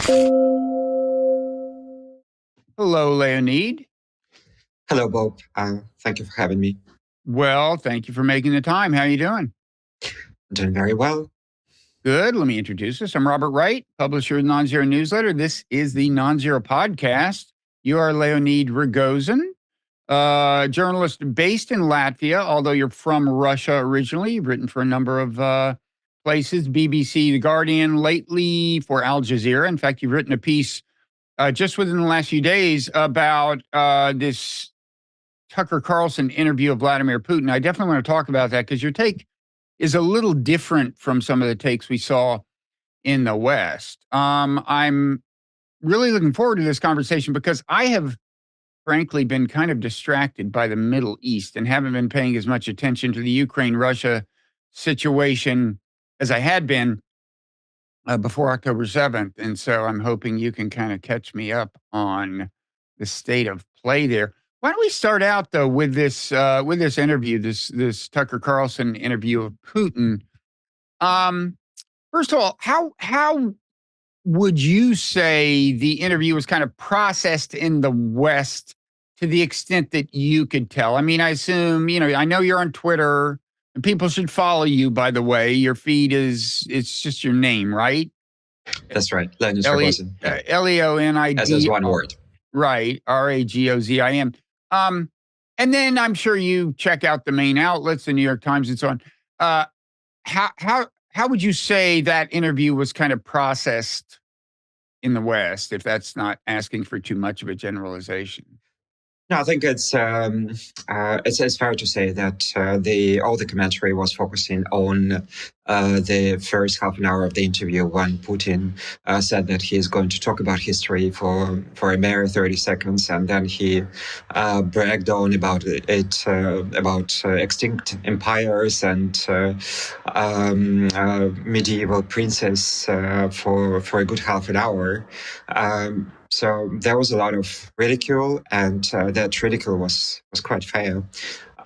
Hello, Leonid. Hello, Bob. Thank you for having me. Well, thank you for making the time. How are you doing? Doing very well. Good. Let me introduce us. I'm Robert Wright, publisher of the Nonzero newsletter. This is the Nonzero podcast. You are Leonid Ragozin, journalist based in Latvia, although you're from Russia originally. You've written for a number of places, BBC, The Guardian, lately for Al Jazeera. In fact, you've written a piece just within the last few days about this Tucker Carlson interview of Vladimir Putin. I definitely want to talk about that because your take is a little different from some of the takes we saw in the West. I'm really looking forward to this conversation because I have frankly been kind of distracted by the Middle East and haven't been paying as much attention to the Ukraine-Russia situation as I had been before October 7th. And so I'm hoping you can kind of catch me up on the state of play there. Why don't we start out though with this interview, this Tucker Carlson interview of Putin? First of all, how would you say the interview was kind of processed in the West to the extent that you could tell? I mean, I assume, I know you're on Twitter and people should follow you, by the way. Your feed it's just your name, right? That's right. Leonid Ragozin. Leonid. As one word. Right. Ragozin. And then I'm sure you check out the main outlets, the New York Times and so on. How would you say that interview was kind of processed in the West, if that's not asking for too much of a generalization? No, I think it's fair to say that all the commentary was focusing on the first half an hour of the interview when Putin said that he is going to talk about history for a mere 30 seconds, and then he bragged on about extinct empires and medieval princes for a good half an hour. So there was a lot of ridicule, and that ridicule was quite fair.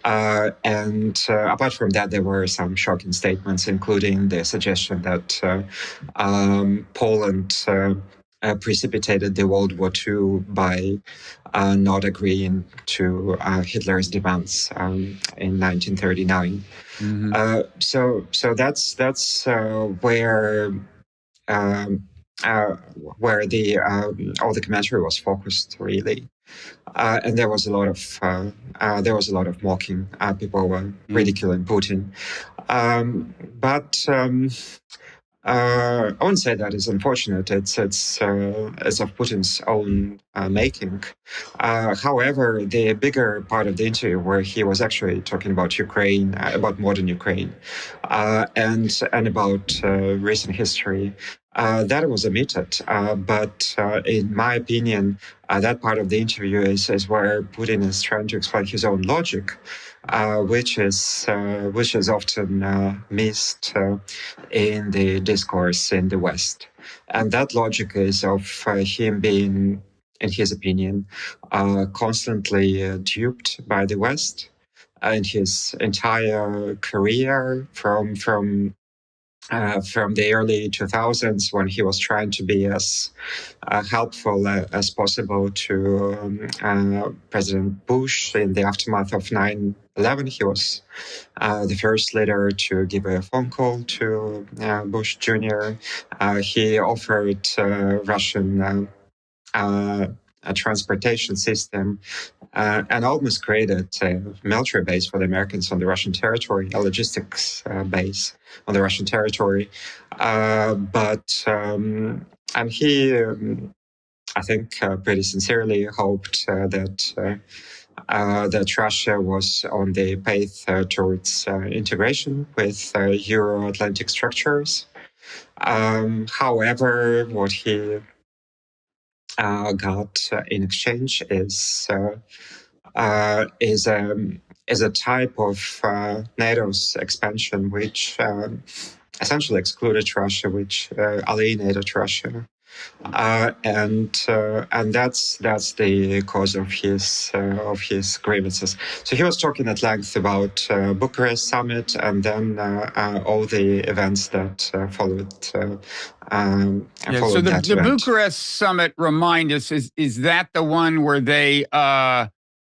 And apart from that, there were some shocking statements, including the suggestion that Poland precipitated the World War II by not agreeing to Hitler's demands in 1939. Mm-hmm. So that's where the all the commentary was focused, really, and there was a lot of mocking. People were ridiculing Putin, but I wouldn't say that is unfortunate. It's of Putin's own making. However, the bigger part of the interview, where he was actually talking about Ukraine, about modern Ukraine, and about recent history, that was omitted. But in my opinion, that part of the interview is where Putin is trying to explain his own logic, which is often missed in the discourse in the West. And that logic is of him being, in his opinion, constantly duped by the West in his entire career from the early 2000s, when he was trying to be as helpful as possible to President Bush in the aftermath of 9/11. He was the first leader to give a phone call to Bush Jr. He offered Russian a transportation system and almost created a military base for the Americans on the Russian territory, a logistics base on the Russian territory. And he, I think, pretty sincerely hoped that Russia was on the path towards integration with Euro-Atlantic structures. However, what he got in exchange is a type of NATO's expansion which essentially excluded Russia, which alienated Russia And that's the cause of his grievances. So he was talking at length about Bucharest summit and then all the events that followed. So That the event. Bucharest summit, remind us, is that the one where they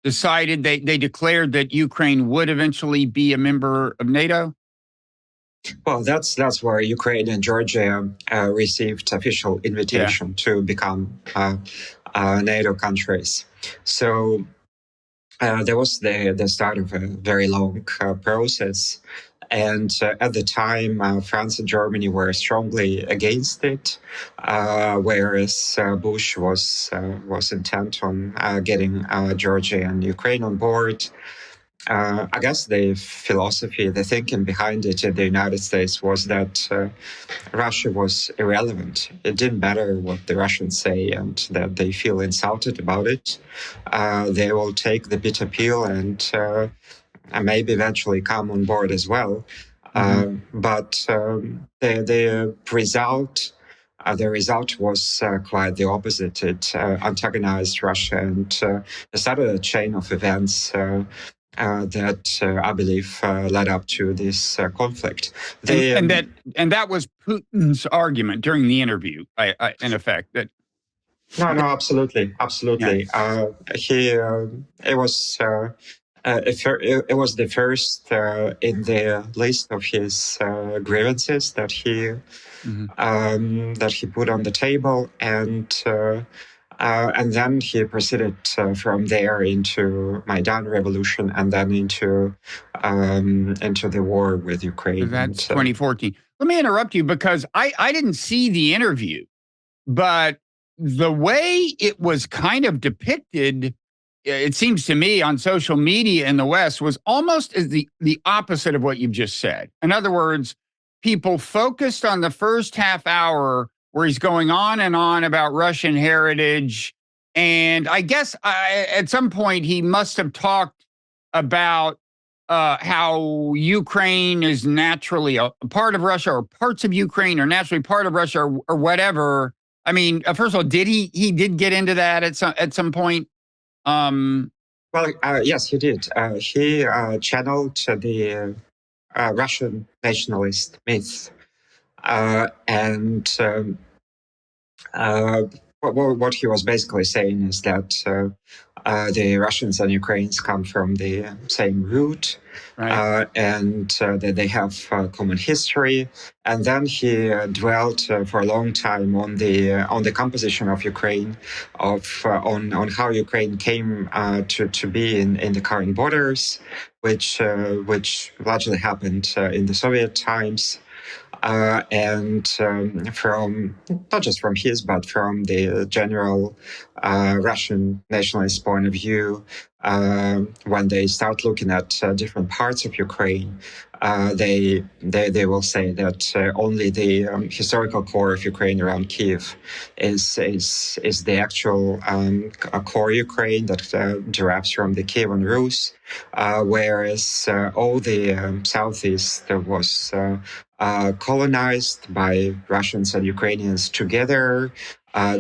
decided they declared that Ukraine would eventually be a member of NATO? Well, that's where Ukraine and Georgia received official invitation to become NATO countries. So there was the start of a very long process. And at the time, France and Germany were strongly against it, whereas Bush was intent on getting Georgia and Ukraine on board. I guess the philosophy, the thinking behind it in the United States was that Russia was irrelevant. It didn't matter what the Russians say and that they feel insulted about it. They will take the bitter pill and maybe eventually come on board as well. But the result was quite the opposite. It antagonized Russia and started a chain of events that I believe led up to this conflict. And that was Putin's argument during the interview, in effect. That no, absolutely. Yeah. It was the first in the list of his grievances that he put on the table, and then he proceeded from there into Maidan revolution, and then into the war with Ukraine. That's 2014. Let me interrupt you because I didn't see the interview, but the way it was kind of depicted, it seems to me, on social media in the West was almost as the opposite of what you've just said. In other words, people focused on the first half hour where he's going on and on about Russian heritage. And I guess at some point he must have talked about how Ukraine is naturally a part of Russia, or parts of Ukraine are naturally part of Russia, or whatever. I mean, first of all, did he did get into that at some point? Well, yes, he did. He channeled the Russian nationalist myth, and what he was basically saying is that the Russians and Ukrainians come from the same root, right. And that they have common history. And then he dwelt for a long time on the composition of Ukraine, on how Ukraine came to be in the current borders, which largely happened in the Soviet times. And from not just from his, but from the general Russian nationalist point of view, when they start looking at different parts of Ukraine, they will say that only the historical core of Ukraine around Kiev is the actual core Ukraine that derives from the Kievan Rus, whereas all the southeast was colonized by Russians and Ukrainians together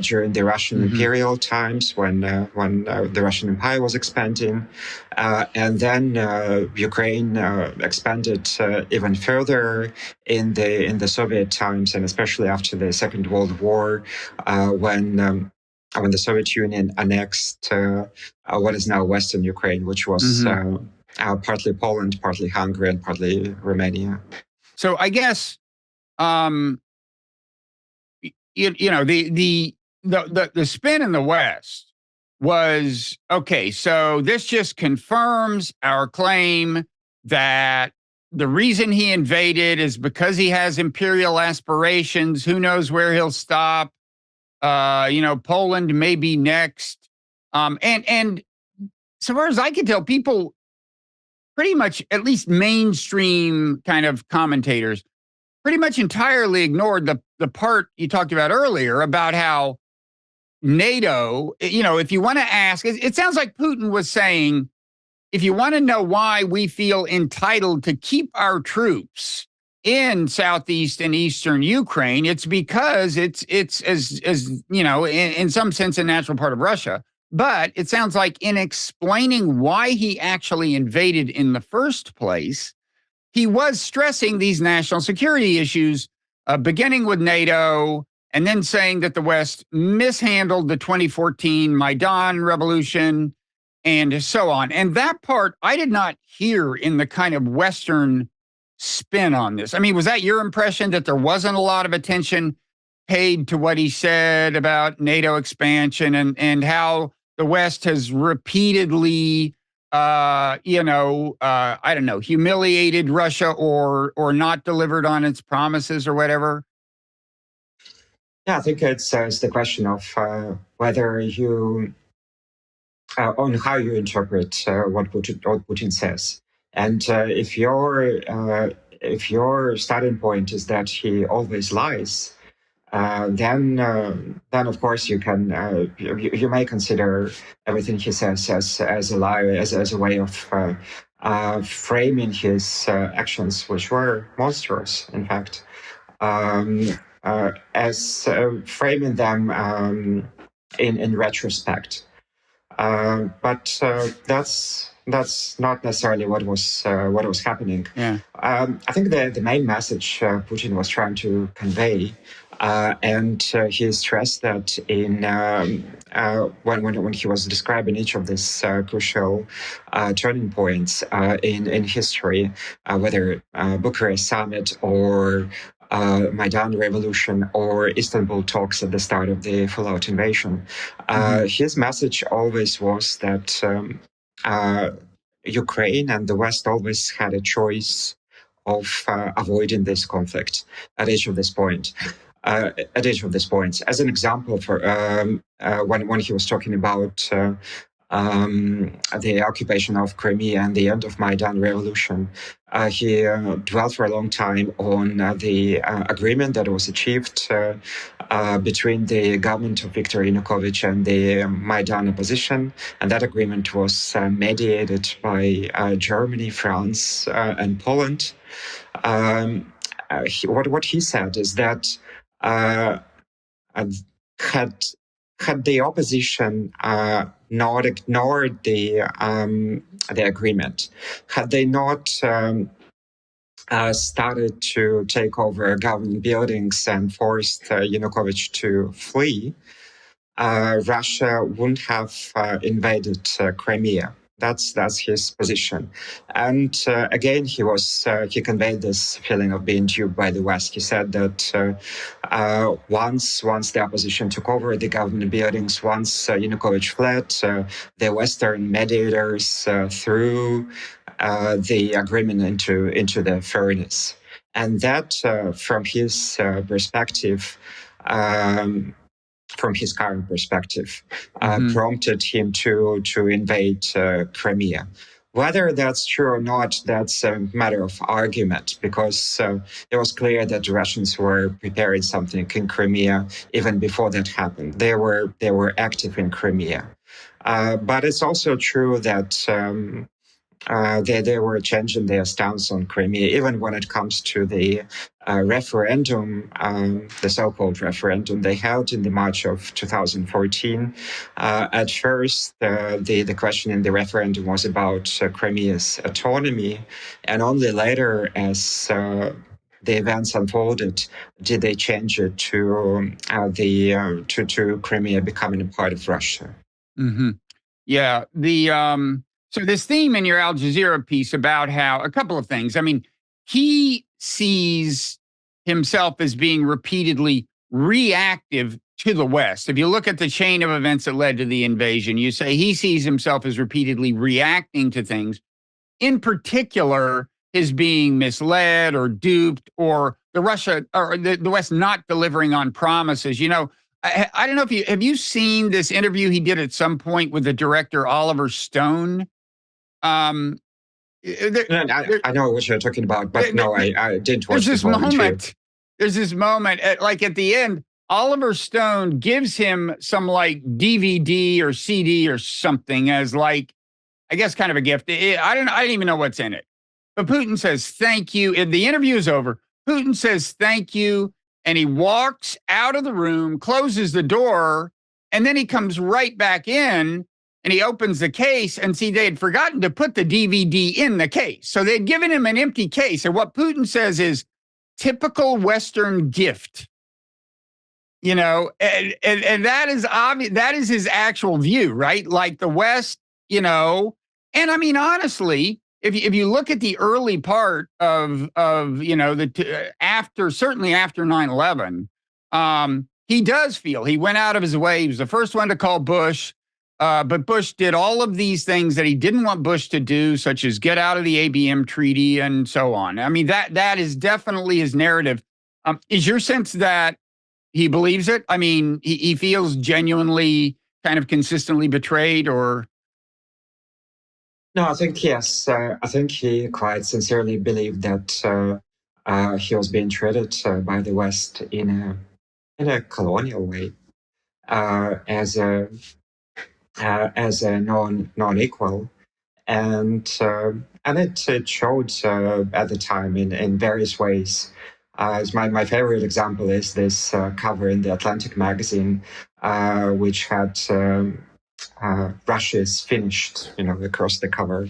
during the Russian imperial times when the Russian Empire was expanding, and then Ukraine expanded even further in the Soviet times, and especially after the Second World War, when the Soviet Union annexed what is now Western Ukraine, which was partly Poland, partly Hungary, and partly Romania. So I guess, the spin in the West was, okay, so this just confirms our claim that the reason he invaded is because he has imperial aspirations. Who knows where he'll stop? Poland may be next. And so far as I can tell, people pretty much, at least mainstream kind of commentators, pretty much entirely ignored the part you talked about earlier about how NATO, if you want to ask, it sounds like Putin was saying, if you want to know why we feel entitled to keep our troops in southeast and eastern Ukraine, it's because it's as in some sense a natural part of Russia. But it sounds like in explaining why he actually invaded in the first place, he was stressing these national security issues, beginning with NATO, and then saying that the West mishandled the 2014 Maidan revolution and so on. And that part I did not hear in the kind of Western spin on this. I mean, was that your impression that there wasn't a lot of attention paid to what he said about NATO expansion and how the West has repeatedly I don't know, humiliated Russia or not delivered on its promises or whatever? Yeah, I think it's the question of whether you on how you interpret what Putin says, and if your starting point is that he always lies, then of course you can you may consider everything he says as a lie, as a way of framing his actions, which were monstrous, in fact, as framing them in retrospect. But that's not necessarily what was happening. Yeah. I think the main message Putin was trying to convey, and he stressed that in when he was describing each of these crucial turning points in history, whether Bucharest summit or Maidan revolution or Istanbul talks at the start of the full-out invasion. His message always was that Ukraine and the West always had a choice of avoiding this conflict at each of this point. At each of these points, as an example, for when he was talking about the occupation of Crimea and the end of Maidan revolution, he dwelt for a long time on the agreement that was achieved between the government of Viktor Yanukovych and the Maidan opposition. And that agreement was mediated by Germany, France, and Poland. What he said is that had the opposition not ignored the agreement, had they not started to take over government buildings and forced Yanukovych to flee, Russia wouldn't have invaded Crimea. That's his position. And again, he conveyed this feeling of being duped by the West. He said that once the opposition took over the government buildings, once Yanukovych fled, the Western mediators threw the agreement into the furnace. And that, from his perspective, from his current perspective, prompted him to invade Crimea. Whether that's true or not, that's a matter of argument, because it was clear that the Russians were preparing something in Crimea even before that happened. They were active in Crimea. But it's also true that they were changing their stance on Crimea, even when it comes to the referendum, the so-called referendum they held in the March of 2014. At first, the question in the referendum was about Crimea's autonomy, and only later, as the events unfolded, did they change it to to Crimea becoming a part of Russia. Mm-hmm. Yeah. So this theme in your Al Jazeera piece about how a couple of things. I mean, he sees himself as being repeatedly reactive to the West. If you look at the chain of events that led to the invasion, you say he sees himself as repeatedly reacting to things, in particular, his being misled or duped, or the West not delivering on promises. You know, I don't know if have you seen this interview he did at some point with the director Oliver Stone? I know what you're talking about, but no, I didn't watch this moment. There's this moment, like at the end, Oliver Stone gives him some like DVD or CD or something as like, I guess, kind of a gift. I didn't even know what's in it. But Putin says, "Thank you." And the interview is over. Putin says, thank you. And he walks out of the room, closes the door, and then he comes right back in and he opens the case. And see, they had forgotten to put the DVD in the case. So they'd given him an empty case. And what Putin says is typical Western gift. You know, and that is obvious. That is his actual view, right? Like the West, you know, and I mean, honestly, if you look at the early part of after certainly after 9/11, he does feel he went out of his way. He was the first one to call Bush, but Bush did all of these things that he didn't want Bush to do, such as get out of the ABM treaty and so on. I mean, that is definitely his narrative. Is your sense that he believes it? I mean, he feels genuinely kind of consistently betrayed, or? No, I think yes. I think he quite sincerely believed that he was being treated by the West in a colonial way, as a non-equal, and it showed at the time in various ways. My favorite example is this cover in the Atlantic magazine, which had Russia's finished, across the cover,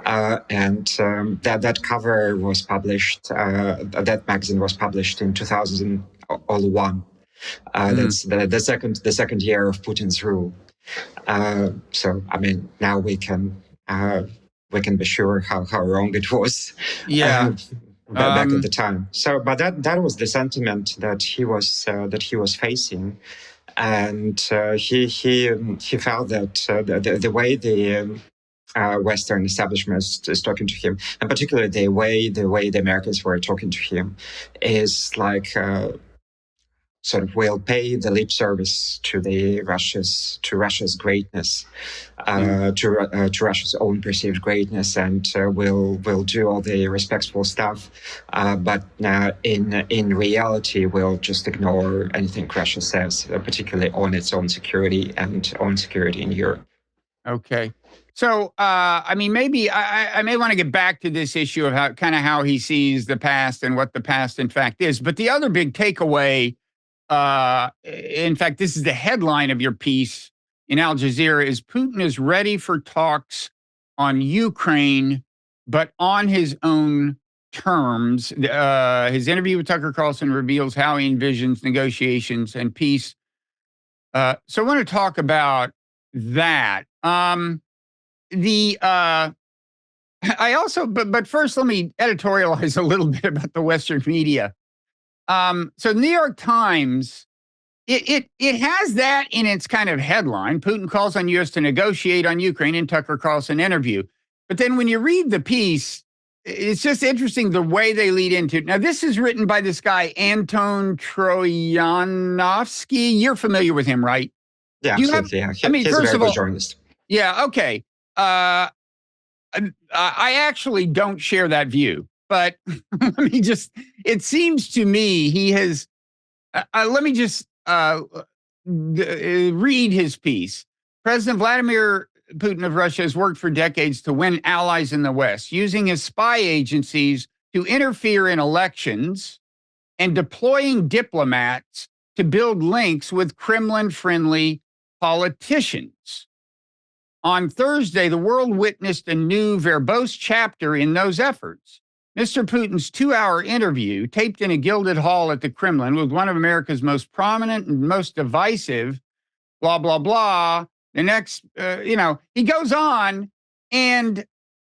and that cover was published. That magazine was published in 2001. That's the second year of Putin's rule. So I mean, now we can be sure how wrong it was. Yeah. Back at the time. So, but that was the sentiment that he was facing, and he felt that the way the Western establishment is talking to him, and particularly the way the Americans were talking to him, is like sort of will pay the lip service to Russia's greatness, to Russia's own perceived greatness, and will do all the respectful stuff, but in reality will just ignore anything Russia says, particularly on its own security and own security in Europe. Okay. So, I mean, maybe I may want to get back to this issue of how he sees the past and what the past in fact is. But the other big takeaway, in fact, this is the headline of your piece in Al Jazeera, is Putin is ready for talks on Ukraine, but on his own terms. His interview with Tucker Carlson reveals how he envisions negotiations and peace. So I want to talk about that. I also, but first, let me editorialize a little bit about the Western media. So New York Times, it has that in its kind of headline. Putin calls on U.S. to negotiate on Ukraine in Tucker Carlson interview. But then when you read the piece, it's just interesting the way they lead into it. Now, this is written by this guy, Anton Troyanovsky. You're familiar with him, right? Yeah, absolutely. Yeah. He's first a very of all, good journalist. Yeah, okay. I actually don't share that view, but let me just, it seems to me he has, let me just read his piece. President Vladimir Putin of Russia has worked for decades to win allies in the West, using his spy agencies to interfere in elections and deploying diplomats to build links with Kremlin-friendly politicians. On Thursday, the world witnessed a new verbose chapter in those efforts. Mr. Putin's 2-hour interview, taped in a gilded hall at the Kremlin with one of America's most prominent and most divisive, blah, blah, blah. The next, he goes on, and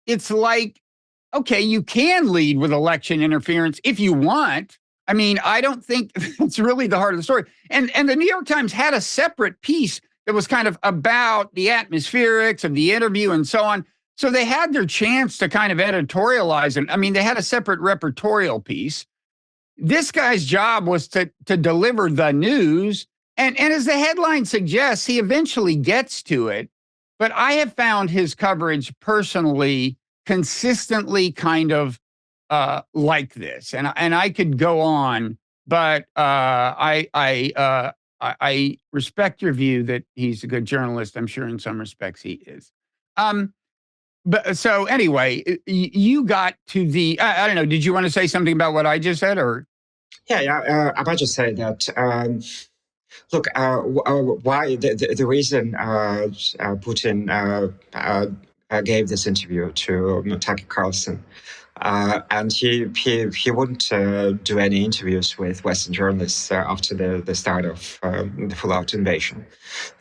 it's like, okay, you can lead with election interference if you want. I mean, I don't think that's really the heart of the story. And the New York Times had a separate piece that was kind of about the atmospherics of the interview and so on. So they had their chance to kind of editorialize it. I mean, they had a separate repertorial piece. This guy's job was to deliver the news. And as the headline suggests, he eventually gets to it. But I have found his coverage personally consistently kind of like this. And I could go on, but I respect your view that he's a good journalist. I'm sure in some respects he is. But so anyway, you got to the, I don't know, did you want to say something about what I just said or? Yeah. I might just say that. Look, why the reason Putin gave this interview to Tucker Carlson, and he wouldn't do any interviews with Western journalists after the start of the full-out invasion.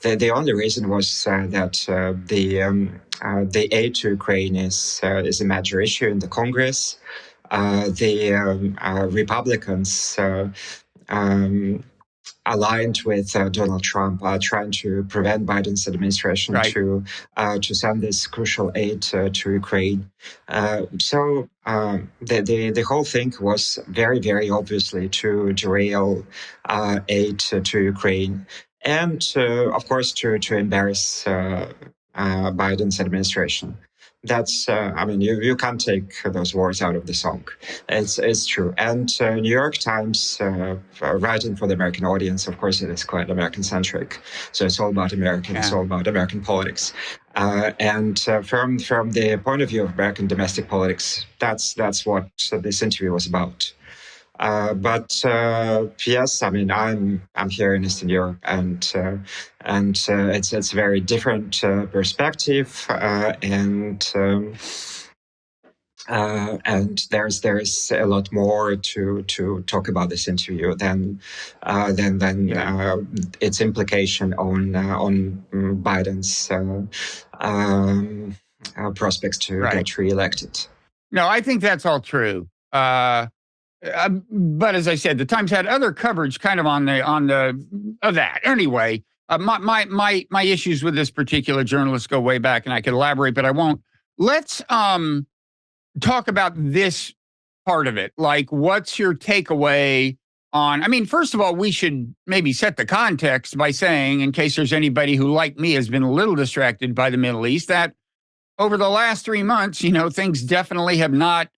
The only reason was that the aid to Ukraine is a major issue in the Congress. The Republicans. Aligned with Donald Trump, trying to prevent Biden's administration to send this crucial aid to Ukraine. So the whole thing was very, very obviously to derail aid to Ukraine, and of course to embarrass Biden's administration. That's, I mean, you can't take those words out of the song. It's true. And New York Times, writing for the American audience, of course, it is quite American-centric. So it's all about Americans, it's all about American politics. And from the point of view of American domestic politics, that's what this interview was about. But yes, I mean, I'm here in Eastern Europe, and it's a very different perspective, and there's a lot more to talk about this interview than its implication on Biden's prospects to get reelected. No, I think that's all true. But as I said, the Times had other coverage kind of on that. Anyway, my issues with this particular journalist go way back, and I could elaborate, but I won't. Let's talk about this part of it. Like, what's your takeaway on? I mean, first of all, we should maybe set the context by saying, in case there's anybody who, like me, has been a little distracted by the Middle East, that over the last 3 months, things definitely have not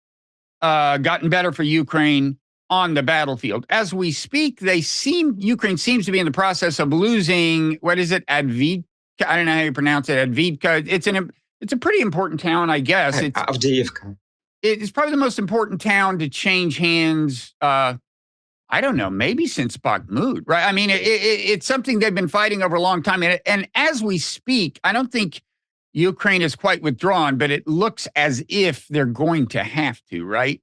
gotten better for Ukraine on the battlefield. As we speak, Ukraine seems to be in the process of losing, what is it, Advidka? I don't know how you pronounce it, Advidka. It's a pretty important town, I guess. Avdiivka. It's probably the most important town to change hands, I don't know, maybe since Bakhmut, right? I mean, it's something they've been fighting over a long time. And as we speak, I don't think Ukraine is quite withdrawn, but it looks as if they're going to have to, right?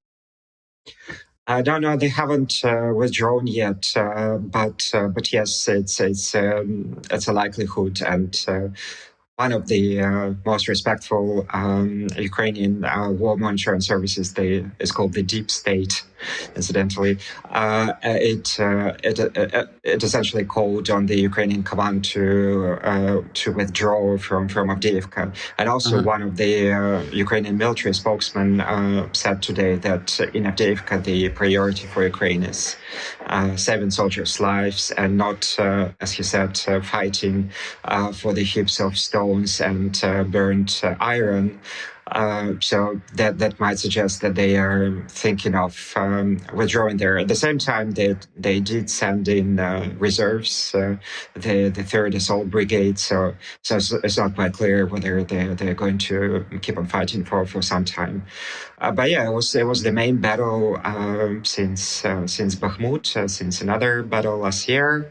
No, they haven't withdrawn yet, but yes, it's a likelihood, and one of the most respectful Ukrainian war monitoring services is called the Deep State. Incidentally, it essentially called on the Ukrainian command to withdraw from Avdiivka, and also one of the Ukrainian military spokesmen said today that in Avdiivka the priority for Ukraine is saving soldiers' lives and not, as he said, fighting for the heaps of stones and burnt iron. So that might suggest that they are thinking of withdrawing there. At the same time, they did send in reserves, the Third Assault Brigade. So it's not quite clear whether they're going to keep on fighting for some time. But yeah, it was the main battle since Bakhmut, since another battle last year.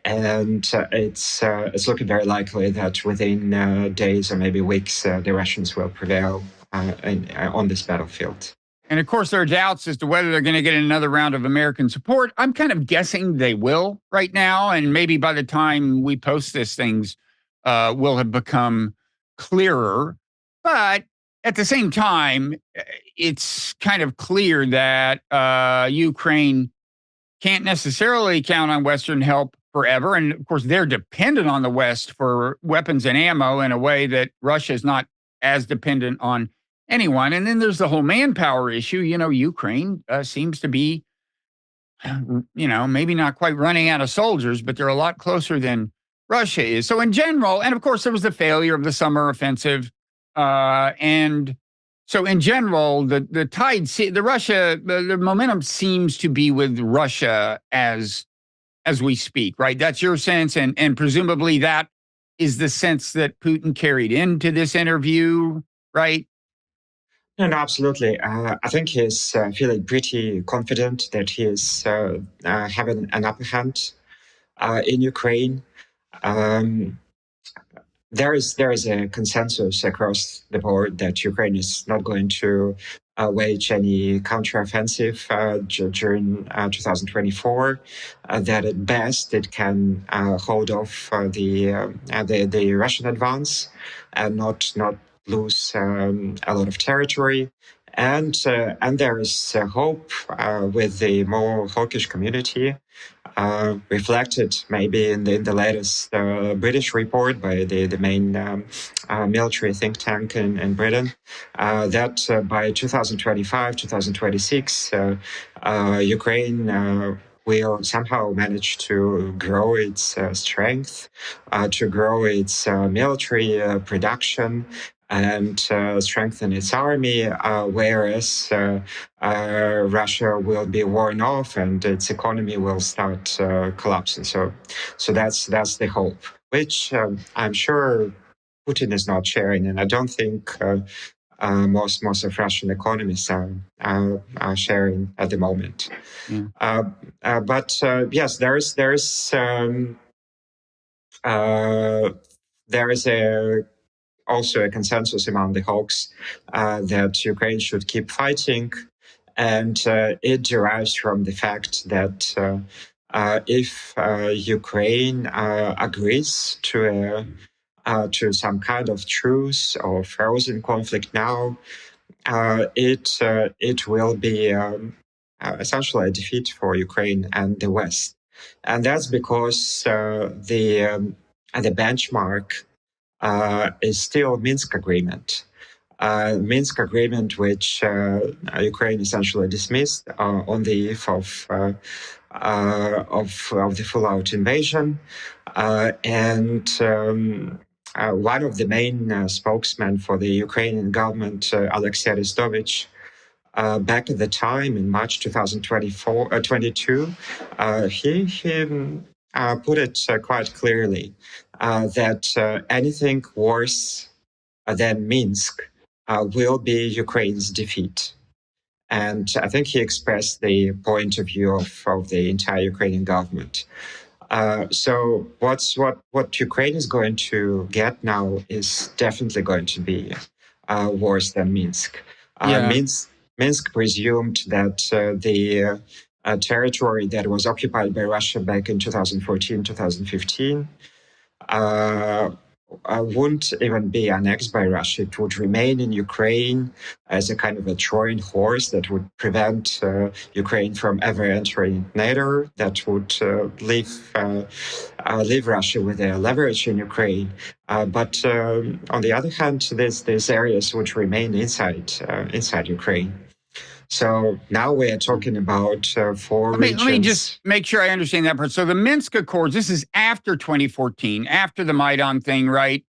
And it's looking very likely that within days or maybe weeks, the Russians will prevail on this battlefield. And of course, there are doubts as to whether they're going to get another round of American support. I'm kind of guessing they will right now. And maybe by the time we post this, things will have become clearer. But at the same time, it's kind of clear that Ukraine can't necessarily count on Western help forever. And of course, they're dependent on the West for weapons and ammo in a way that Russia is not as dependent on anyone. And then there's the whole manpower issue. Ukraine seems to be, maybe not quite running out of soldiers, but they're a lot closer than Russia is. So in general, and of course, there was the failure of the summer offensive. And so in general, the tide, the momentum seems to be with Russia as we speak, right? That's your sense. And presumably that is the sense that Putin carried into this interview, right? No, absolutely. I think he's feeling pretty confident that he is having an upper hand in Ukraine. Um, there is a consensus across the board that Ukraine is not going to wage any counteroffensive during 2024. That at best it can hold off the Russian advance and not lose a lot of territory. And there is hope with the more hawkish community, reflected maybe in the latest British report by the main military think tank in Britain, that by 2025, 2026, Ukraine will somehow manage to grow its strength, to grow its military production, and strengthen its army, whereas Russia will be worn off and its economy will start collapsing. So that's the hope, which I'm sure Putin is not sharing, and I don't think most of Russian economists are sharing at the moment. Yeah. But yes, there is also a consensus among the hawks that Ukraine should keep fighting, and it derives from the fact that if Ukraine agrees to some kind of truce or frozen conflict now, it will be essentially a defeat for Ukraine and the West, and that's because the benchmark is still Minsk Agreement. Minsk Agreement, which Ukraine essentially dismissed on the eve of the full-out invasion, and one of the main spokesmen for the Ukrainian government, Alexei Arestovich, back at the time in March 2022, he put it quite clearly that anything worse than Minsk will be Ukraine's defeat. And I think he expressed the point of view of the entire Ukrainian government. So what Ukraine is going to get now is definitely going to be worse than Minsk. Minsk presumed that the territory that was occupied by Russia back in 2014, 2015 wouldn't even be annexed by Russia. It would remain in Ukraine as a kind of a Trojan horse that would prevent Ukraine from ever entering NATO, that would leave Russia with a leverage in Ukraine. But on the other hand, there's areas which remain inside Ukraine. So now we are talking about four regions. Let me just make sure I understand that part. So the Minsk Accords, this is after 2014, after the Maidan thing, right?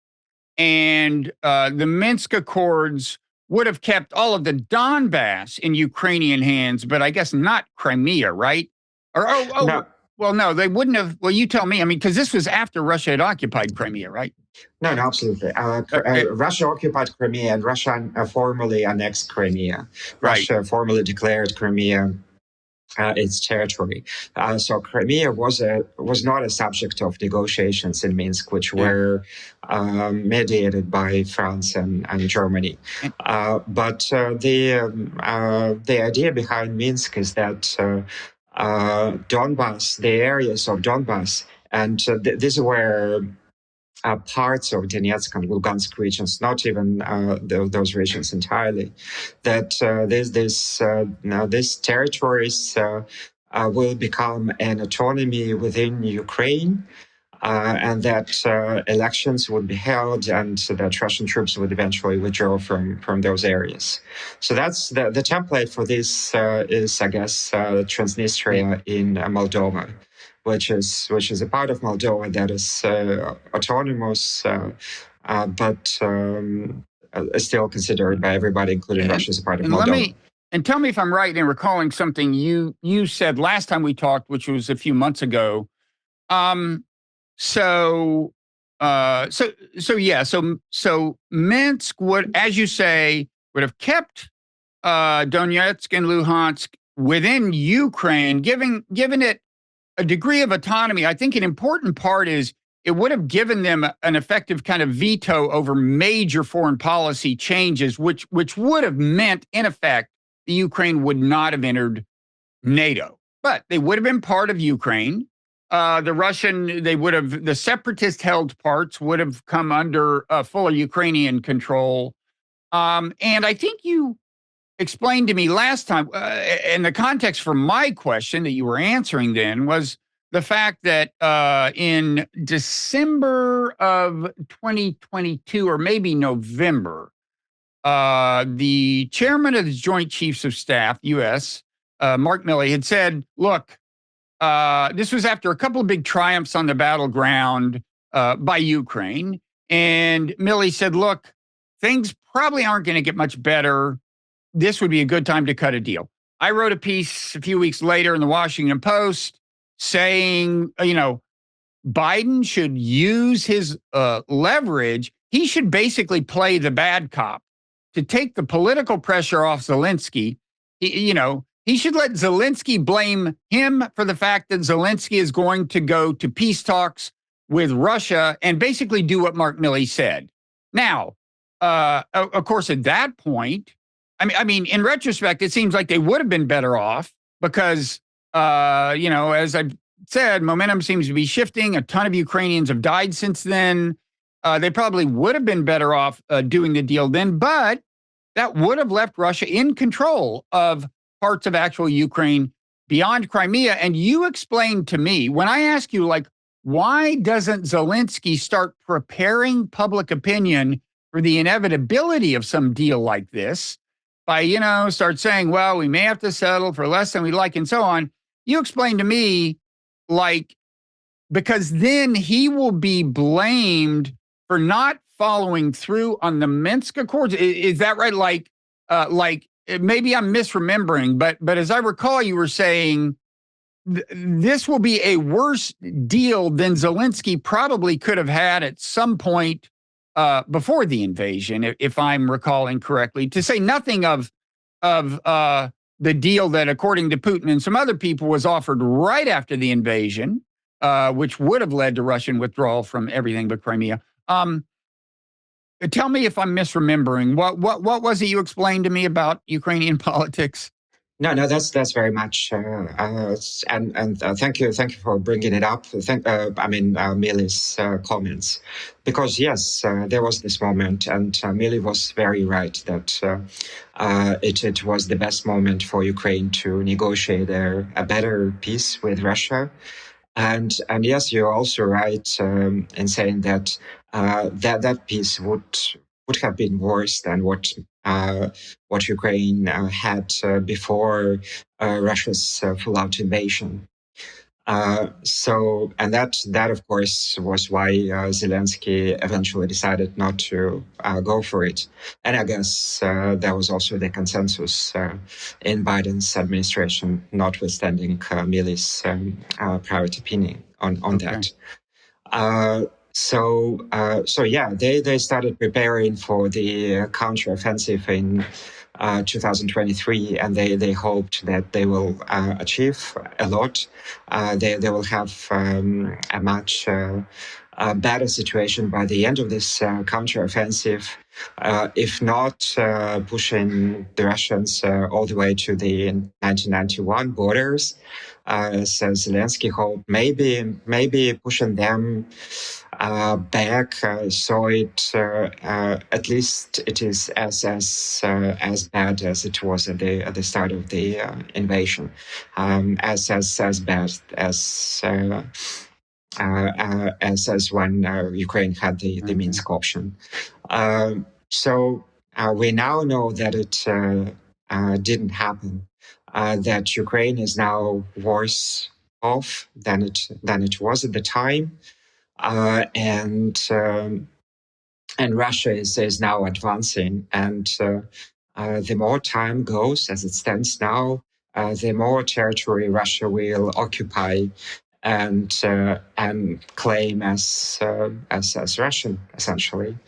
And the Minsk Accords would have kept all of the Donbass in Ukrainian hands, but I guess not Crimea, right? Or No. Well, no, they wouldn't have. Well, you tell me. I mean, because this was after Russia had occupied Crimea, right? No, absolutely. Russia occupied Crimea, and Russia formally annexed Crimea. Right. Russia formally declared Crimea its territory. So Crimea was not a subject of negotiations in Minsk, which were mediated by France and Germany. But the idea behind Minsk is that Donbass, the areas of Donbass, and these were parts of Donetsk and Lugansk regions, not even those regions entirely, that these territories will become an autonomy within Ukraine, and that elections would be held, and that Russian troops would eventually withdraw from those areas. So that's the template for this is, I guess, Transnistria in Moldova, which is a part of Moldova that is autonomous, but still considered by everybody, including Russia, as a part of Moldova. Tell me if I'm right in recalling something you said last time we talked, which was a few months ago. So So Minsk would, as you say, would have kept Donetsk and Luhansk within Ukraine, given it a degree of autonomy. I think an important part is it would have given them an effective kind of veto over major foreign policy changes, which would have meant, in effect, the Ukraine would not have entered NATO, but they would have been part of Ukraine. The separatist held parts would have come under full Ukrainian control. And I think you explained to me last time, and the context for my question that you were answering then was the fact that in December of 2022, or maybe November, the chairman of the Joint Chiefs of Staff, U.S., Mark Milley, had said, look, this was after a couple of big triumphs on the battleground by Ukraine. And Milley said, look, things probably aren't going to get much better. This would be a good time to cut a deal. I wrote a piece a few weeks later in the Washington Post saying, Biden should use his leverage. He should basically play the bad cop to take the political pressure off Zelensky. He should let Zelensky blame him for the fact that Zelensky is going to go to peace talks with Russia and basically do what Mark Milley said. Now, of course, at that point, I mean, in retrospect, it seems like they would have been better off because, as I've said, momentum seems to be shifting. A ton of Ukrainians have died since then. They probably would have been better off doing the deal then, but that would have left Russia in control of parts of actual Ukraine beyond Crimea. And you explained to me, when I ask you, why doesn't Zelensky start preparing public opinion for the inevitability of some deal like this by, start saying, well, we may have to settle for less than we like and so on. You explained to me, because then he will be blamed for not following through on the Minsk Accords. Is that right? Maybe I'm misremembering, but as I recall, you were saying this will be a worse deal than Zelensky probably could have had at some point before the invasion, if I'm recalling correctly. To say nothing of the deal that, according to Putin and some other people, was offered right after the invasion, which would have led to Russian withdrawal from everything but Crimea. Tell me if I'm misremembering. What was it you explained to me about Ukrainian politics? No, that's very much, and thank you for bringing it up. Milley's comments, because yes, there was this moment, and Milley was very right that it was the best moment for Ukraine to negotiate a better peace with Russia. And yes, you're also right in saying that that peace would have been worse than what Ukraine had before Russia's full-out invasion. And that of course was why Zelensky eventually decided not to go for it. And I guess that was also the consensus in Biden's administration, notwithstanding Milley's private opinion on that. They started preparing for the counteroffensive in 2023, and they hoped that they will achieve a lot. They will have a much better situation by the end of this counteroffensive, if not pushing the Russians all the way to the 1991 borders. Says Zelensky hoped, maybe pushing them back, so it at least it is as bad as it was at the start of the invasion, as bad as when Ukraine had the Minsk option. So we now know that it didn't happen. That Ukraine is now worse off than it was at the time. And Russia is now advancing, and the more time goes, as it stands now, the more territory Russia will occupy, and claim as Russian, essentially.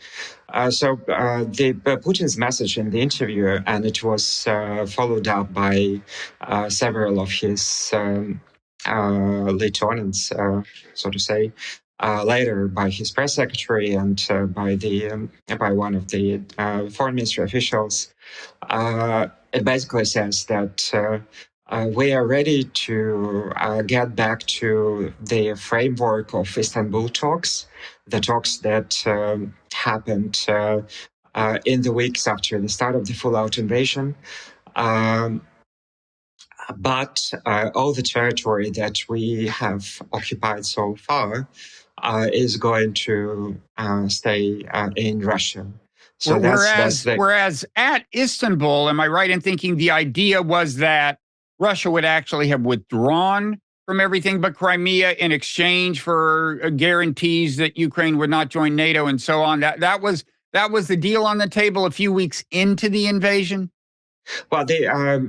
Putin's message in the interview, and it was followed up by several of his lieutenants, so to say, later by his press secretary and by one of the foreign ministry officials. It basically says that we are ready to get back to the framework of Istanbul talks, the talks that happened in the weeks after the start of the full-out invasion. But all the territory that we have occupied so far is going to stay in Russia. So whereas at Istanbul, am I right in thinking the idea was that Russia would actually have withdrawn from everything but Crimea in exchange for guarantees that Ukraine would not join NATO and so on? That was the deal on the table a few weeks into the invasion? Well,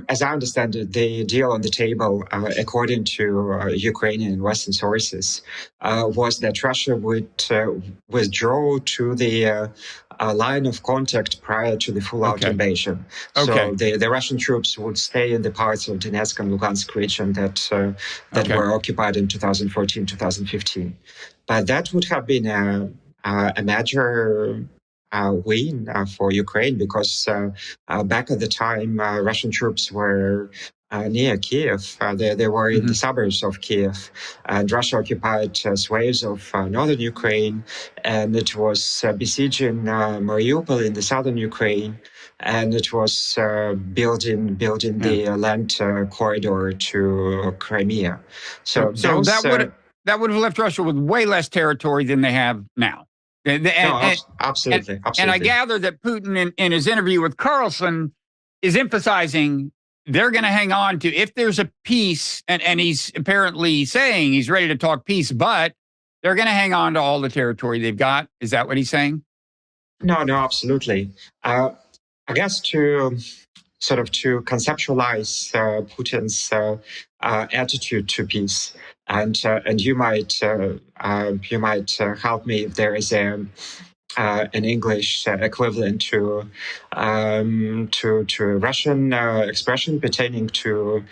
as I understand it, the deal on the table, according to Ukrainian and Western sources, was that Russia would withdraw to the line of contact prior to the full-out invasion. So the Russian troops would stay in the parts of Donetsk and Lugansk region that were occupied in 2014, 2015. But that would have been a major win for Ukraine, because back at the time, Russian troops were near Kiev. They were in the suburbs of Kiev, and Russia occupied swathes of northern Ukraine, and it was besieging Mariupol in the southern Ukraine, and it was building the land corridor to Crimea. So that would have left Russia with way less territory than they have now. Absolutely. And I gather that Putin, in his interview with Carlson, is emphasizing they're going to hang on to, if there's a peace, and he's apparently saying he's ready to talk peace, but they're going to hang on to all the territory they've got. Is that what he's saying? No, absolutely. I guess to conceptualize Putin's attitude to peace, and you might help me if there is an English equivalent to a Russian expression pertaining to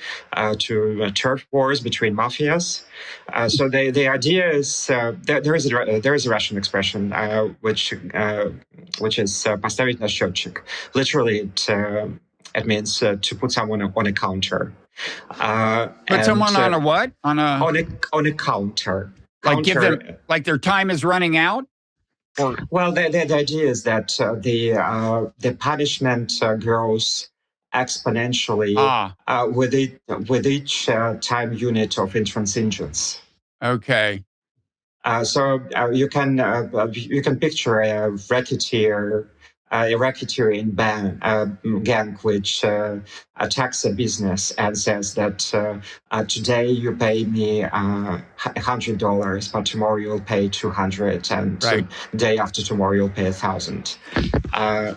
turf wars between mafias. So the idea is there is a Russian expression which is "поставить на счетчик." Literally, it means to put someone on a counter. Put someone on a what? On a counter. Like give them, like their time is running out? Well, the idea is that the punishment grows exponentially with each time unit of intransigence. Okay. So you can picture a racketeering gang which attacks a business and says that today you pay me $100, but tomorrow you'll pay $200, and the day after tomorrow you'll pay $1,000.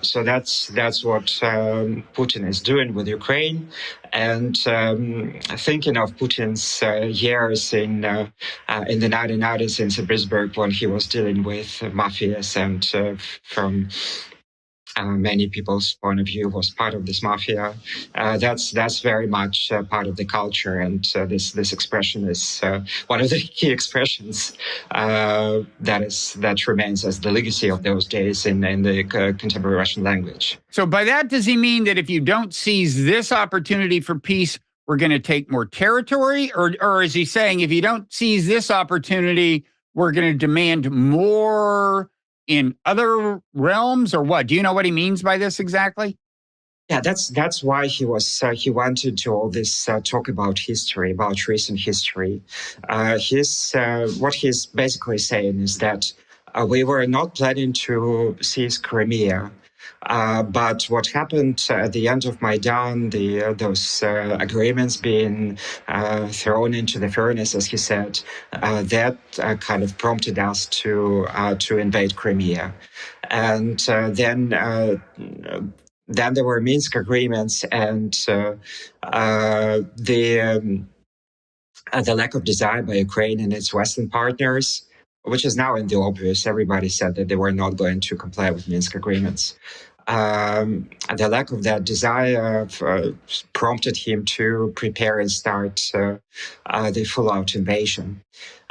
So that's what Putin is doing with Ukraine. And thinking of Putin's years in the 1990s in St. Petersburg, when he was dealing with mafias, and from many people's point of view was part of this mafia. That's very much part of the culture, and this expression is one of the key expressions that remains as the legacy of those days in the contemporary Russian language. So by that, does he mean that if you don't seize this opportunity for peace, we're going to take more territory? Or is he saying if you don't seize this opportunity, we're going to demand more in other realms, or what? Do you know what he means by this exactly? Yeah, that's why he wanted to all this talk about history, about recent history. What he's basically saying is that we were not planning to seize Crimea. But what happened at the end of Maidan, those agreements being thrown into the furnace, as he said, that kind of prompted us to invade Crimea. And then there were Minsk agreements, and the lack of desire by Ukraine and its Western partners, which is now in the obvious. Everybody said that they were not going to comply with Minsk agreements. The lack of that desire prompted him to prepare and start the full-out invasion.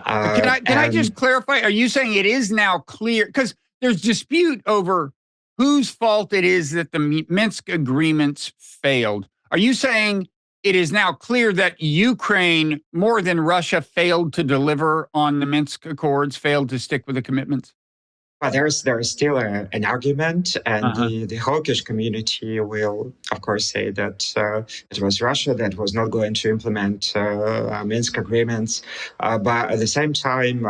Can I just clarify? Are you saying it is now clear? Because there's dispute over whose fault it is that the Minsk agreements failed. Are you saying it is now clear that Ukraine, more than Russia, failed to deliver on the Minsk Accords, failed to stick with the commitments? Well, there is still an argument, and the hawkish community will, of course, say that it was Russia that was not going to implement Minsk agreements. But at the same time,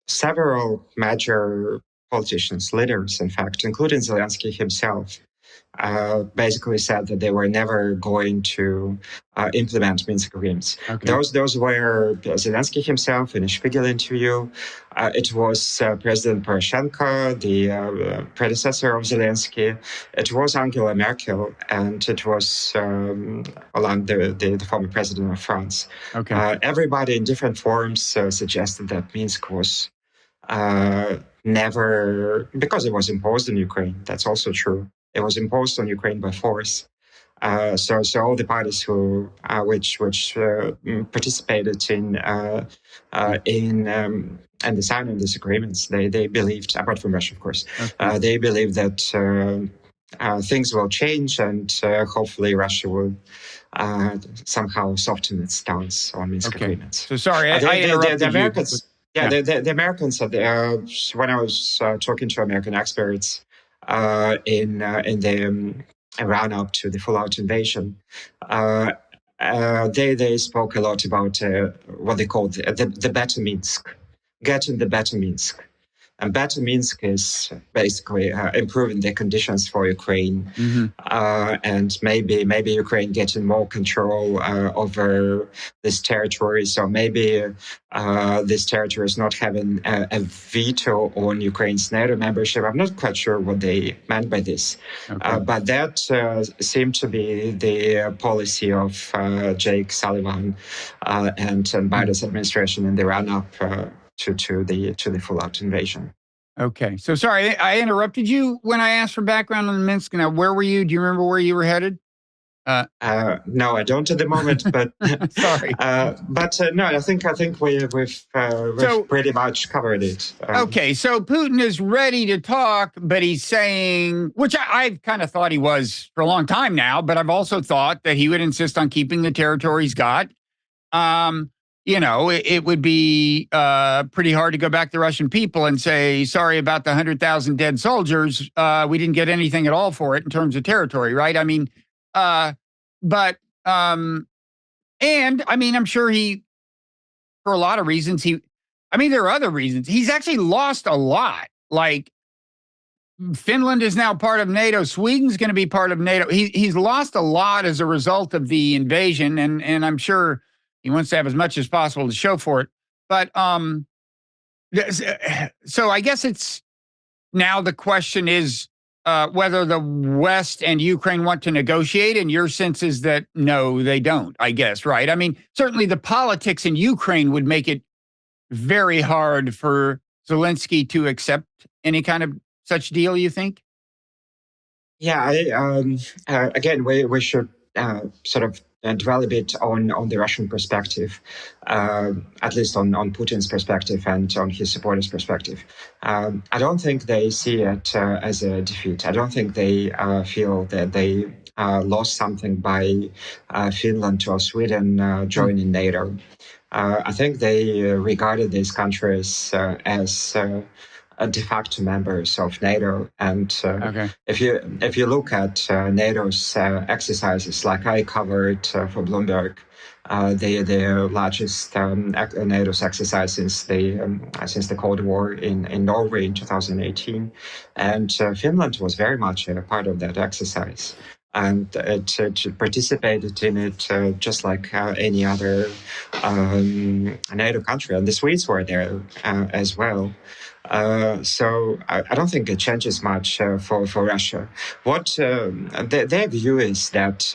several major politicians, leaders, in fact, including Zelensky himself, basically said that they were never going to implement Minsk agreements. Okay. Those were Zelensky himself in a Spiegel interview. It was President Poroshenko, the predecessor of Zelensky. It was Angela Merkel, and it was Hollande, the former president of France. Okay. Everybody in different forms suggested that Minsk was never, because it was imposed on Ukraine. That's also true. It was imposed on Ukraine by force. So all the parties who which participated in the signing of these agreements, they believed, apart from Russia, of course, they believed that things will change, and hopefully Russia will somehow soften its stance on Minsk agreements. So sorry, I interrupted the Americans. you. Yeah, the Americans. When I was talking to American experts in the run-up to the full-out invasion, they spoke a lot about what they called the better Minsk, getting the better Minsk. And better Minsk is basically improving the conditions for Ukraine, and maybe Ukraine getting more control over this territory. So maybe this territory is not having a veto on Ukraine's NATO membership. I'm not quite sure what they meant by this, but that seemed to be the policy of Jake Sullivan and Biden's administration in the run-up to the full-out invasion. Okay. So sorry, I interrupted you when I asked for background on Minsk. Now, where were you? Do you remember where you were headed? No, I don't at the moment, but sorry. No, I think we've pretty much covered it. Okay, so Putin is ready to talk, but he's saying, which I've kind of thought he was for a long time now, but I've also thought that he would insist on keeping the territory he's got. It would be pretty hard to go back to the Russian people and say, sorry about the 100,000 dead soldiers. We didn't get anything at all for it in terms of territory, right? I mean, and I mean, I'm sure for a lot of reasons, there are other reasons. He's actually lost a lot. Like, Finland is now part of NATO. Sweden's going to be part of NATO. He's lost a lot as a result of the invasion, and I'm sure he wants to have as much as possible to show for it. But so I guess it's now the question is whether the West and Ukraine want to negotiate. And your sense is that no, they don't, I guess, right? I mean, certainly the politics in Ukraine would make it very hard for Zelensky to accept any kind of such deal, you think? Yeah, again, we should sort of dwell a bit on the Russian perspective, at least on Putin's perspective and on his supporters' perspective. I don't think they see it as a defeat. I don't think they feel that they lost something by Finland or Sweden joining NATO. I think they regarded these countries as de facto members of NATO, and if you look at NATO's exercises, like I covered for Bloomberg, the largest NATO's exercise since the Cold War in Norway in 2018, and Finland was very much a part of that exercise. And it participated in it just like any other NATO country, and the Swedes were there as well. So I don't think it changes much for Russia. What their view is that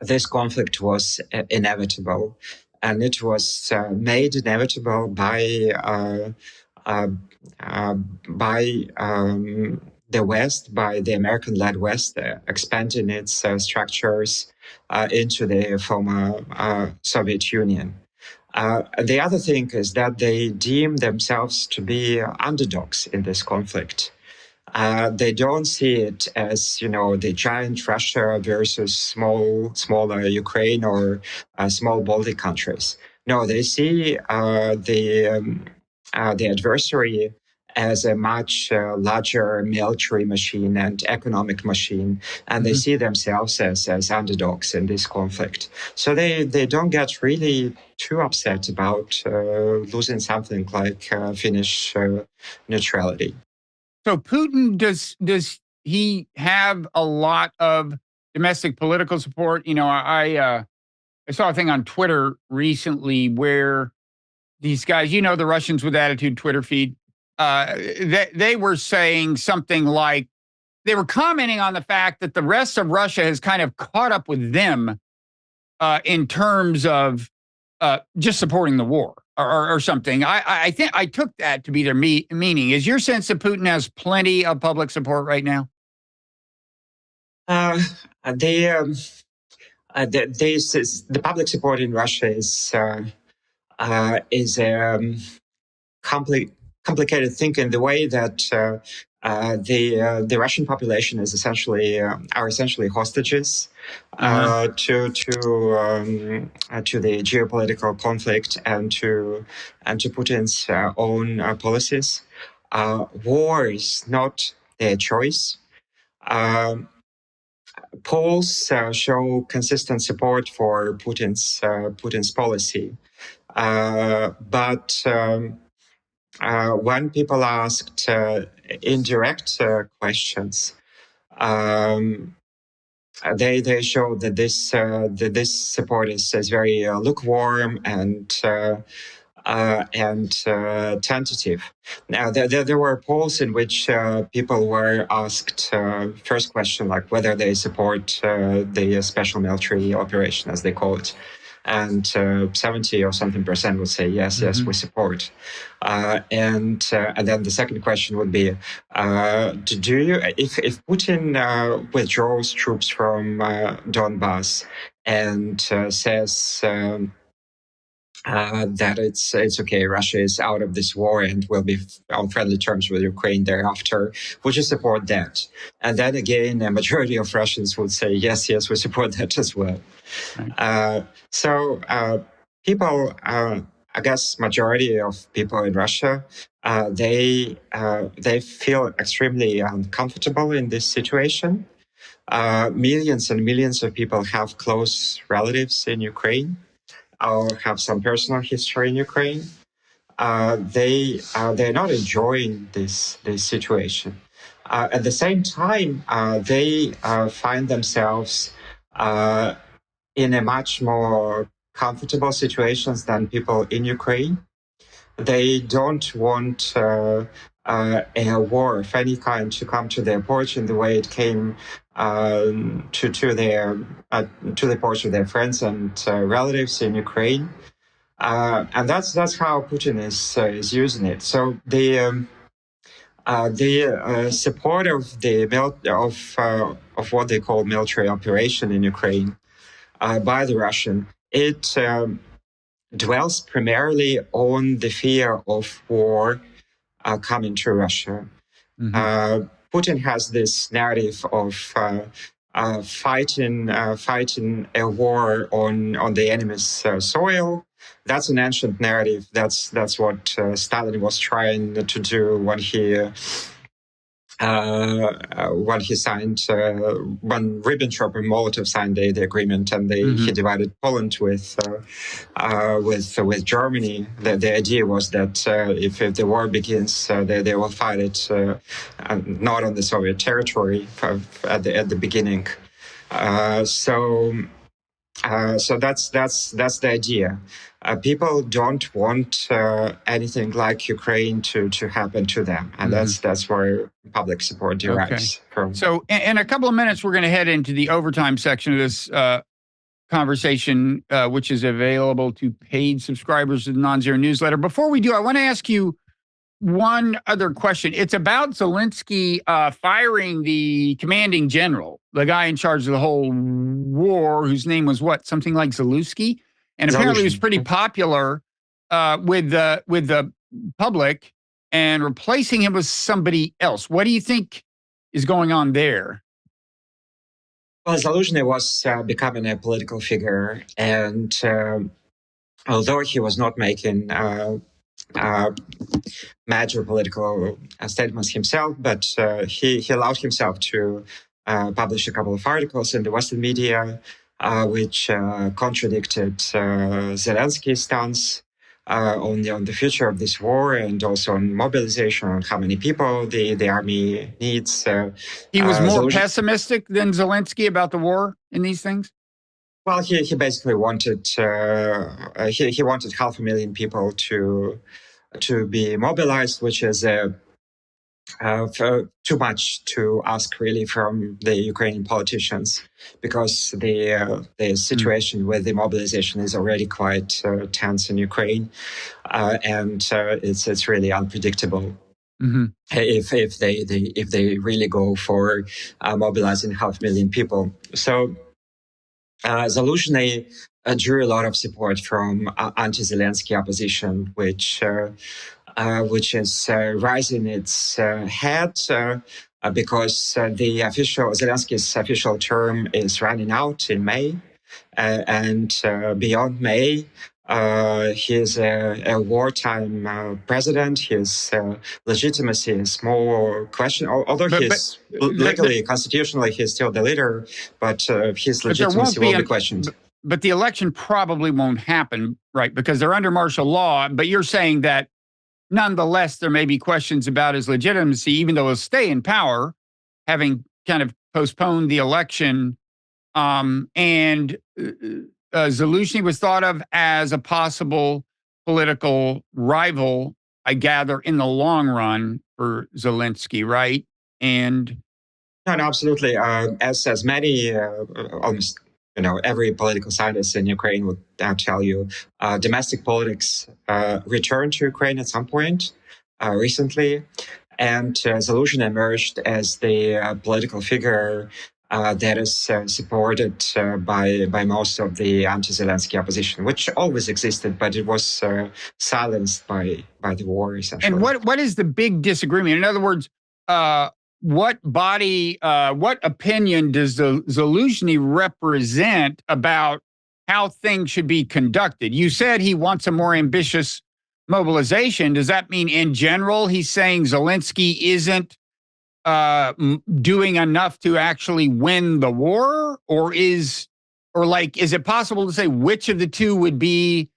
this conflict was inevitable, and it was made inevitable by the West, by the American-led West, expanding its structures into the former Soviet Union. The other thing is that they deem themselves to be underdogs in this conflict. They don't see it as, the giant Russia versus smaller Ukraine or small Baltic countries. No, they see the adversary as a much larger military machine and economic machine, and they see themselves as underdogs in this conflict. So they don't get really too upset about losing something like Finnish neutrality. So Putin, does he have a lot of domestic political support? I saw a thing on Twitter recently where these guys, the Russians with attitude Twitter feed, they were saying something like, they were commenting on the fact that the rest of Russia has kind of caught up with them in terms of just supporting the war or something. I think I took that to be their meaning. Is your sense that Putin has plenty of public support right now? The public support in Russia is complicated thing in the way that the Russian population is essentially hostages to the geopolitical conflict and to Putin's own policies. War is not their choice. Polls show consistent support for Putin's policy, but when people asked indirect questions, they show that this support is very lukewarm and tentative. Now, there were polls in which people were asked first question, like whether they support the special military operation, as they call it. And 70 or something % would say, yes, we support. And then the second question would be, do you, if Putin withdraws troops from Donbass and says that it's okay, Russia is out of this war and will be on friendly terms with Ukraine thereafter, would you support that? And then again, a majority of Russians would say, yes, we support that as well. Right. So people, I guess majority of people in Russia, they feel extremely uncomfortable in this situation. Millions and millions of people have close relatives in Ukraine or have some personal history in Ukraine. They're not enjoying this situation. At the same time, they find themselves in a much more comfortable situations than people in Ukraine. They don't want a war of any kind to come to their porch in the way it came to the porch of their friends and relatives in Ukraine, and that's how Putin is using it. So the support of of what they call military operation in Ukraine by the Russian, it dwells primarily on the fear of war coming to Russia. Putin has this narrative of fighting a war on the enemy's soil. That's an ancient narrative. That's what Stalin was trying to do when he signed, when Ribbentrop and Molotov signed the agreement, and he divided Poland with Germany. The idea was that if the war begins, they will fight it not on the Soviet territory at the beginning. So that's the idea. People don't want anything like Ukraine to happen to them, and that's where public support derives from. So, in a couple of minutes, we're going to head into the overtime section of this conversation, which is available to paid subscribers of the Nonzero newsletter. Before we do, I want to ask you one other question. It's about Zelensky firing the commanding general, the guy in charge of the whole war, whose name was what? Something like Zelensky? And apparently he was pretty popular with the public, and replacing him with somebody else. What do you think is going on there? Well, Zelensky was becoming a political figure, and although he was not making major political statements himself, but he allowed himself to publish a couple of articles in the Western media which contradicted Zelensky's stance on the future of this war, and also on mobilization, on how many people the army needs. He was more pessimistic than Zelensky about the war in these things? Well, he basically wanted he wanted 500,000 people to be mobilized, which is too much to ask really from the Ukrainian politicians, because the situation with the mobilization is already quite tense in Ukraine, and it's really unpredictable. Mm-hmm. If they really go for mobilizing 500,000 people. So Zelensky drew a lot of support from anti-Zelensky opposition, which is rising its head because Zelensky's official term is running out in May, and beyond May, he is a wartime president. His legitimacy is more questioned, although legally, constitutionally, he's still the leader, but his legitimacy will be questioned. But the election probably won't happen, right? Because they're under martial law. But you're saying that nonetheless, there may be questions about his legitimacy, even though he'll stay in power, having kind of postponed the election. And Zelensky was thought of as a possible political rival, I gather, in the long run for Zelensky, right? And no, absolutely. As many, almost every political scientist in Ukraine would tell you, domestic politics returned to Ukraine at some point recently, and Zelensky emerged as the political figure that is supported by most of the anti-Zelensky opposition, which always existed, but it was silenced by the war, essentially. And what is the big disagreement? In other words, what opinion does Zelensky represent about how things should be conducted? You said he wants a more ambitious mobilization. Does that mean in general he's saying Zelensky isn't doing enough to actually win the war? Or is it possible to say which of the two would be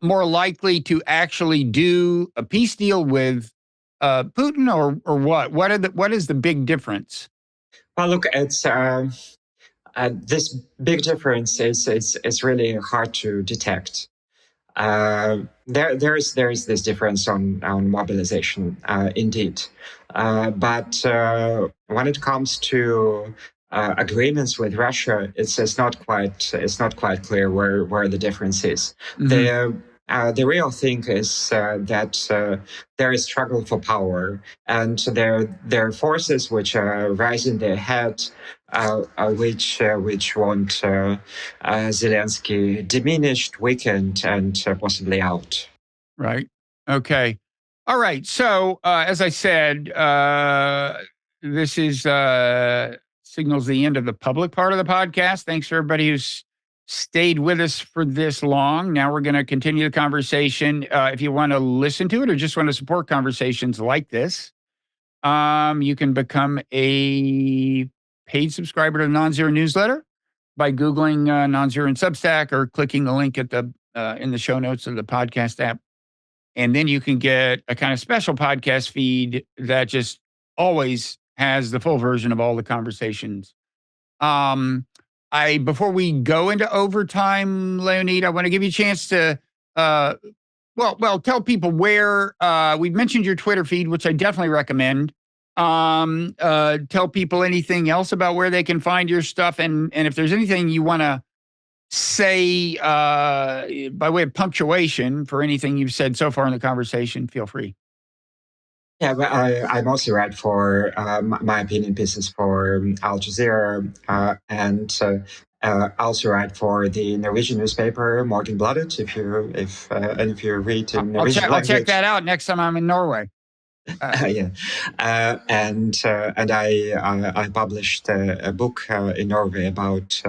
more likely to actually do a peace deal with Putin, or what? What is the big difference? Well, look, it's this big difference is really hard to detect. There is this difference on mobilization, indeed, but when it comes to agreements with Russia, it's not quite clear where the difference is. Mm-hmm. The real thing is that there is struggle for power, and there are forces which are rising their head, which want Zelensky diminished, weakened, and possibly out. Right. Okay. All right. So as I said, this is signals the end of the public part of the podcast. Thanks for everybody who's stayed with us for this long. Now we're going to continue the conversation. If you want to listen to it or just want to support conversations like this, you can become a paid subscriber to the Nonzero newsletter by Googling Nonzero and Substack, or clicking the link at the in the show notes of the podcast app. And then you can get a kind of special podcast feed that just always has the full version of all the conversations. Before we go into overtime, Leonid, I want to give you a chance to, tell people where, we've mentioned your Twitter feed, which I definitely recommend. Tell people anything else about where they can find your stuff. And if there's anything you want to say, by way of punctuation for anything you've said so far in the conversation, feel free. Yeah, but I mostly write for my opinion pieces for Al Jazeera, and I also write for the Norwegian newspaper Morgenbladet. If you read in Norwegian I'll language, check that out next time I'm in Norway. yeah, and I published a book in Norway about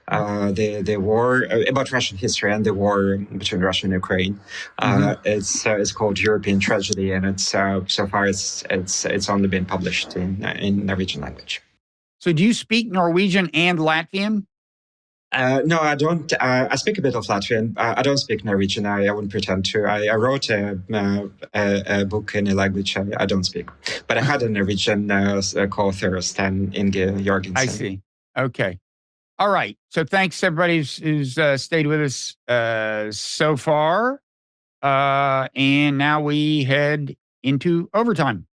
the war, about Russian history and the war between Russia and Ukraine. It's called European Tragedy, and it's so far it's only been published in Norwegian language. So, do you speak Norwegian and Latvian? No, I don't. I speak a bit of Latvian. I don't speak Norwegian. I wouldn't pretend to. I wrote a book in a language I don't speak. But I had a Norwegian co-author, Stan Inge Jorgensen. I see. Okay. All right. So thanks everybody who's stayed with us so far. And now we head into overtime.